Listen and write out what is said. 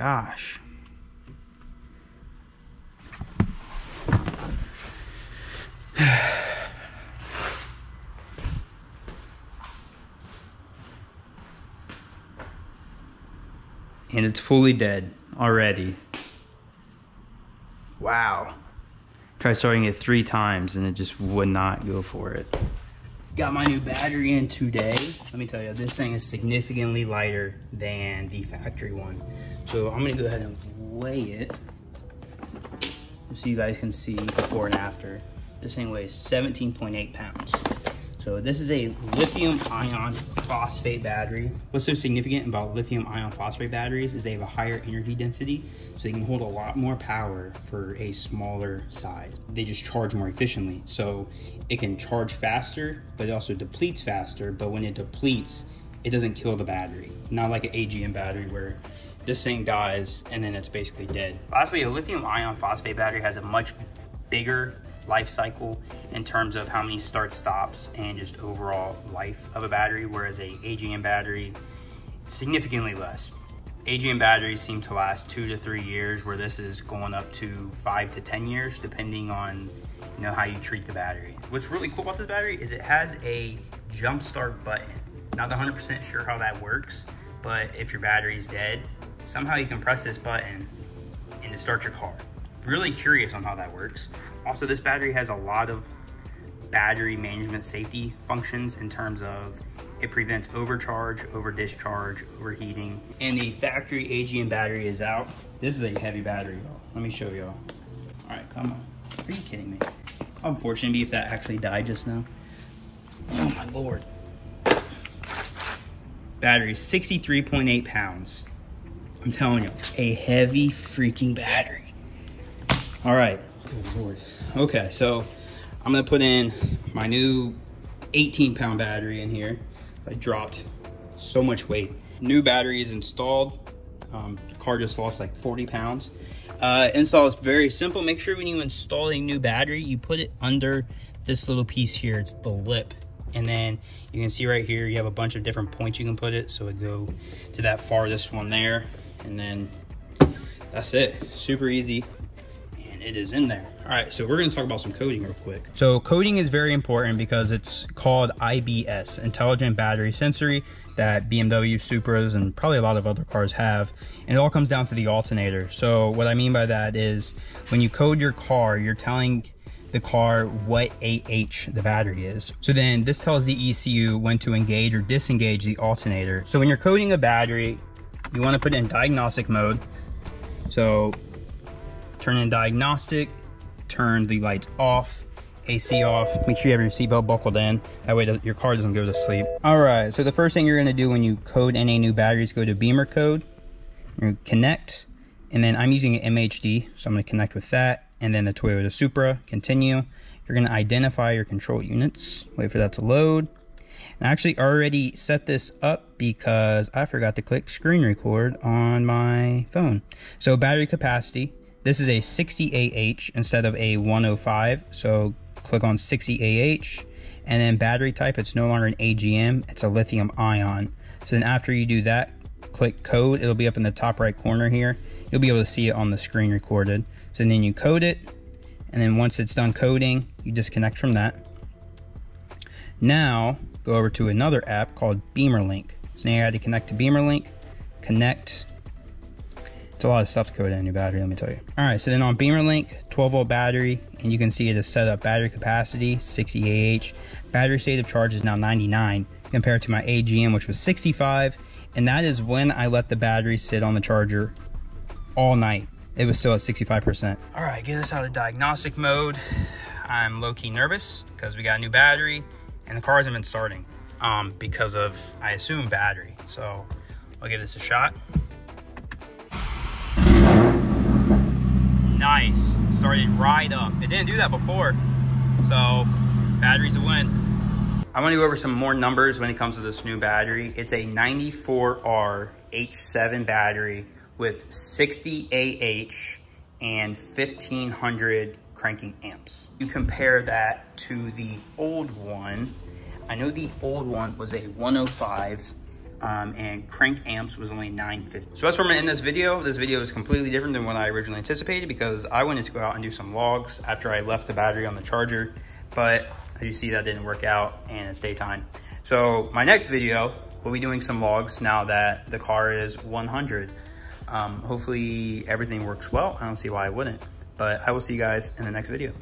gosh. And it's fully dead already. Wow. Tried starting it 3 times and it just would not go for it. Got my new battery in today. Let me tell you, this thing is significantly lighter than the factory one. So I'm gonna go ahead and weigh it so you guys can see before and after. This thing weighs 17.8 pounds. So this is a lithium ion phosphate battery. What's so significant about lithium ion phosphate batteries is they have a higher energy density, so they can hold a lot more power for a smaller size. They just charge more efficiently. So it can charge faster, but it also depletes faster. But when it depletes, it doesn't kill the battery. Not like an AGM battery where this thing dies and then it's basically dead. Lastly, a lithium ion phosphate battery has a much bigger life cycle in terms of how many start stops and just overall life of a battery, whereas a AGM battery significantly less. AGM batteries seem to last 2 to 3 years, where this is going up to 5 to 10 years depending on how you treat the battery. What's really cool about this battery is it has a jump start button. Not 100% sure how that works, but if your battery's dead, somehow you can press this button and to start your car. Really curious on how that works. Also, this battery has a lot of battery management safety functions in terms of it prevents overcharge, over discharge, overheating. And the factory AGM battery is out. This is a heavy battery, y'all. Let me show y'all. All right, come on. Are you kidding me? How unfortunate it'd be if that actually died just now. Oh my Lord. Battery, 63.8 pounds. I'm telling you, a heavy freaking battery. All right. Good Lord. Okay, so I'm gonna put in my new 18-pound battery in here. I dropped so much weight. New battery is installed. The car just lost like 40 pounds. Install is very simple. Make sure when you install a new battery, you put it under this little piece here. It's the lip. And then you can see right here, you have a bunch of different points you can put it. So it go to that farthest one there. And then that's it. Super easy. It is in there. All right, so we're gonna talk about some coding real quick. So coding is very important because it's called IBS, Intelligent Battery Sensory, that BMW, Supras, and probably a lot of other cars have. And it all comes down to the alternator. So what I mean by that is when you code your car, you're telling the car what AH the battery is. So then this tells the ECU when to engage or disengage the alternator. So when you're coding a battery, you wanna put it in diagnostic mode. So turn in diagnostic, turn the lights off, AC off. Make sure you have your seatbelt buckled in. That way your car doesn't go to sleep. All right, so the first thing you're gonna do when you code any new battery is go to beamer code, you're gonna connect, and then I'm using an MHD, so I'm gonna connect with that, and then the Toyota Supra, continue. You're gonna identify your control units, wait for that to load. And I actually already set this up because I forgot to click screen record on my phone. So battery capacity, this is a 60 AH instead of a 105. So click on 60 AH, and then battery type, it's no longer an AGM, it's a lithium ion. So then after you do that, click code, it'll be up in the top right corner here. You'll be able to see it on the screen recorded. So then you code it, and then once it's done coding, you disconnect from that. Now, go over to another app called BeamerLink. So now you have to connect to BeamerLink, connect. It's a lot of stuff to code in a new battery, let me tell you. All right, so then on BeamerLink, 12-volt battery, and you can see it is set up battery capacity, 60 AH. Battery state of charge is now 99 compared to my AGM, which was 65. And that is when I let the battery sit on the charger all night. It was still at 65%. All right, get us out of diagnostic mode. I'm low-key nervous because we got a new battery and the car hasn't been starting because of, I assume, battery. So I'll give this a shot. Nice, started right up. It didn't do that before, so battery's a win. I want to go over some more numbers when it comes to this new battery. It's a 94R H7 battery with 60 AH and 1500 cranking amps. You compare that to the old one. I know the old one was a 105 and crank amps was only $9.50. So that's where I'm gonna end this video. This video is completely different than what I originally anticipated because I wanted to go out and do some logs after I left the battery on the charger, but as you see, that didn't work out and it's daytime. So my next video, we'll be doing some logs now that the car is 100. Hopefully everything works well. I don't see why I wouldn't, but I will see you guys in the next video.